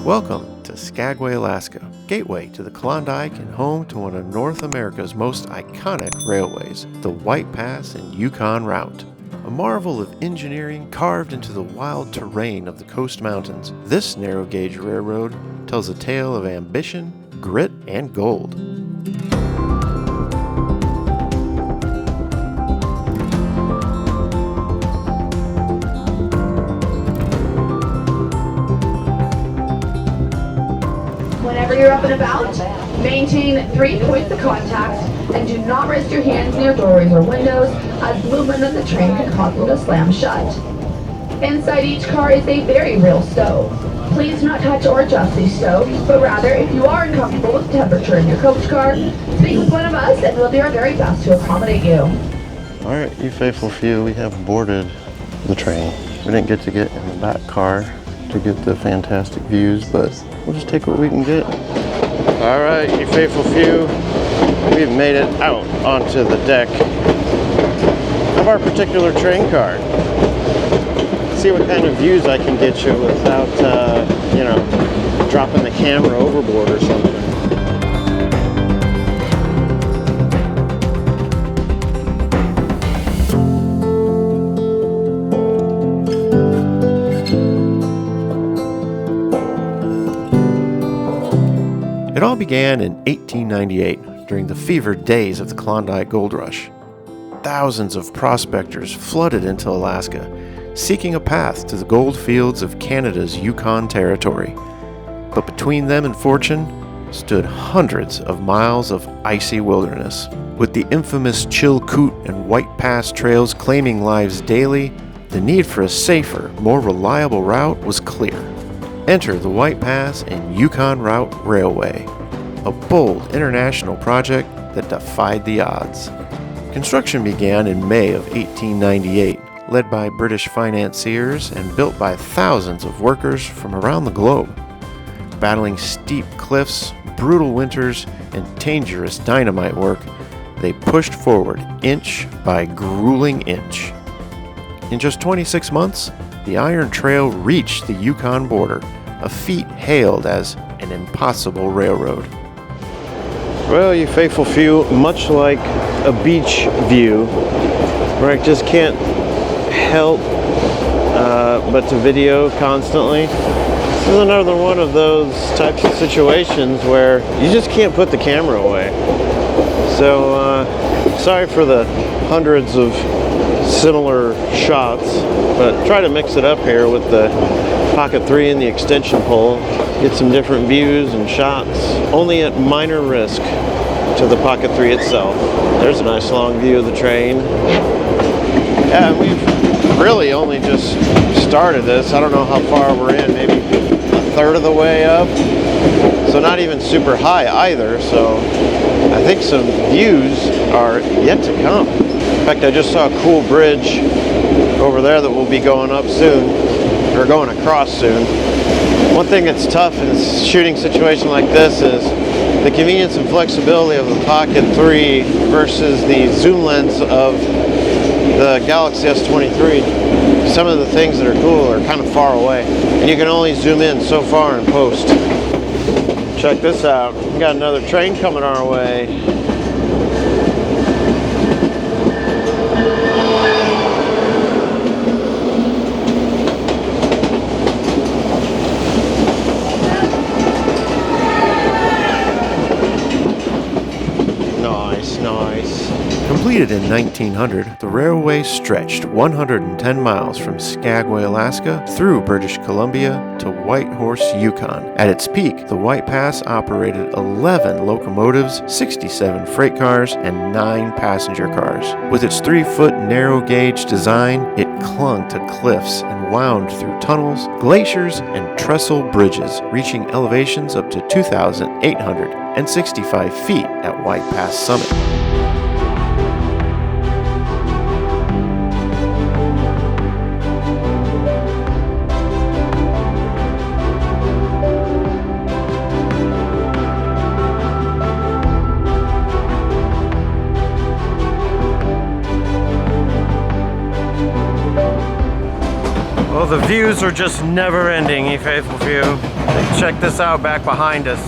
Welcome to Skagway, Alaska, gateway to the Klondike and home to one of North America's most iconic railways, the White Pass and Yukon route. A marvel of engineering carved into the wild terrain of the Coast Mountains, this narrow-gauge railroad tells a tale of ambition, grit, and gold. Whenever you're up and about, maintain 3 points of contact and do not rest your hands near doorways or windows, as movement of the train can cause them to slam shut. Inside each car is a very real stove. Please do not touch or adjust these stoves, but rather, if you are uncomfortable with the temperature in your coach car, speak with one of us and we'll do our very best to accommodate you. All right, you faithful few, we have boarded the train. We didn't get in the back car to get the fantastic views, but we'll just take what we can get. All right, you faithful few, we've made it out onto the deck of our particular train car. See what kind of views I can get you without, dropping the camera overboard or something. It all began in 1898 during the fevered days of the Klondike Gold Rush. Thousands of prospectors flooded into Alaska, seeking a path to the gold fields of Canada's Yukon territory. But between them and fortune stood hundreds of miles of icy wilderness. With the infamous Chilkoot and White Pass trails claiming lives daily, the need for a safer, more reliable route was clear. Enter the White Pass and Yukon Route Railway, a bold international project that defied the odds. Construction began in May of 1898, led by British financiers and built by thousands of workers from around the globe. Battling steep cliffs, brutal winters, and dangerous dynamite work, they pushed forward inch by grueling inch. In just 26 months, the Iron Trail reached the Yukon border, a feat hailed as an impossible railroad. Well, you faithful few, much like a beach view, where I just can't help but to video constantly. This is another one of those types of situations where you just can't put the camera away. So, sorry for the hundreds of similar shots, but try to mix it up here with the Pocket 3 and the extension pole. Get some different views and shots, only at minor risk to the Pocket 3 itself. There's a nice long view of the train. Yeah, we've really only just started this. I don't know how far we're in, maybe a third of the way up. So not even super high either, so I think some views are yet to come. In fact, I just saw a cool bridge over there that will be going up soon, or going across soon. One thing that's tough in a shooting situation like this is the convenience and flexibility of the Pocket 3 versus the zoom lens of the Galaxy S23. Some of the things that are cool are kind of far away, and you can only zoom in so far in post. Check this out. We got another train coming our way. Completed in 1900, the railway stretched 110 miles from Skagway, Alaska, through British Columbia to Whitehorse, Yukon. At its peak, the White Pass operated 11 locomotives, 67 freight cars, and 9 passenger cars. With its 3-foot narrow-gauge design, it clung to cliffs and wound through tunnels, glaciers, and trestle bridges, reaching elevations up to 2,865 feet at White Pass summit. Well, the views are just never ending, you faithful few. Check this out back behind us.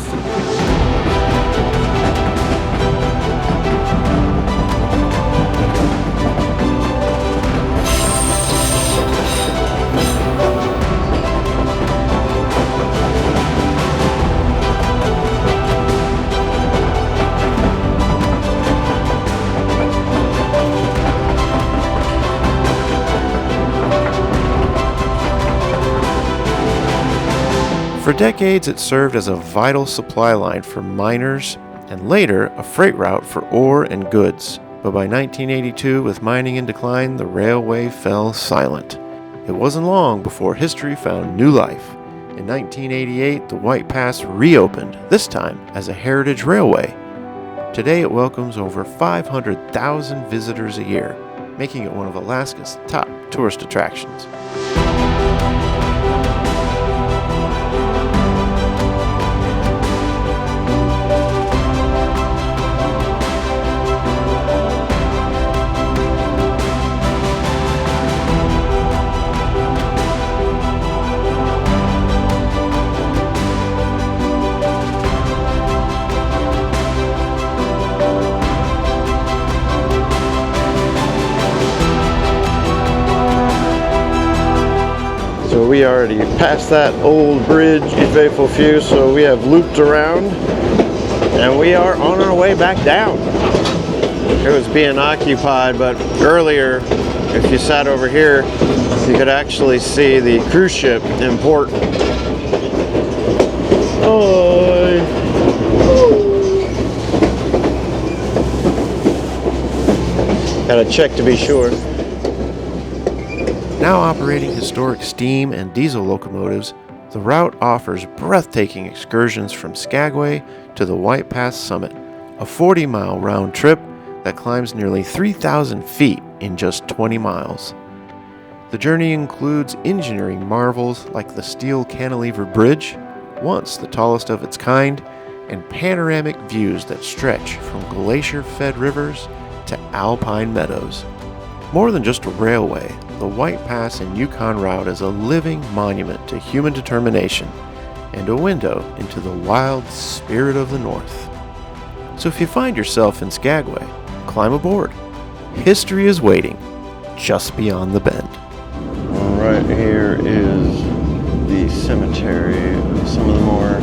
For decades, it served as a vital supply line for miners and later a freight route for ore and goods. But by 1982, with mining in decline, the railway fell silent. It wasn't long before history found new life. In 1988, the White Pass reopened, this time as a heritage railway. Today, it welcomes over 500,000 visitors a year, making it one of Alaska's top tourist attractions. So we already passed that old bridge, you faithful few, so we have looped around and we are on our way back down. It was being occupied, but earlier, if you sat over here, you could actually see the cruise ship in port. Oh. Gotta check to be sure. Now operating historic steam and diesel locomotives, the route offers breathtaking excursions from Skagway to the White Pass summit, a 40-mile round trip that climbs nearly 3,000 feet in just 20 miles. The journey includes engineering marvels like the steel cantilever bridge, once the tallest of its kind, and panoramic views that stretch from glacier-fed rivers to alpine meadows. More than just a railway, the White Pass and Yukon route is a living monument to human determination and a window into the wild spirit of the North. So if you find yourself in Skagway, climb aboard. History is waiting just beyond the bend. Right here is the cemetery of some of the more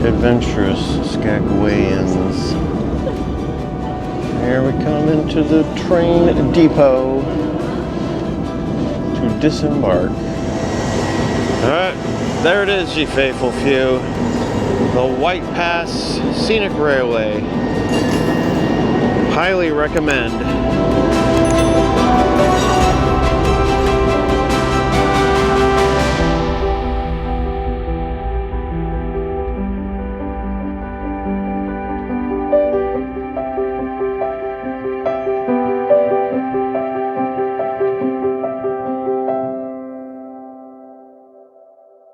adventurous Skagwayans. Here we come into the train depot to disembark. Alright, there it is, ye faithful few. The White Pass Scenic Railway. Highly recommend.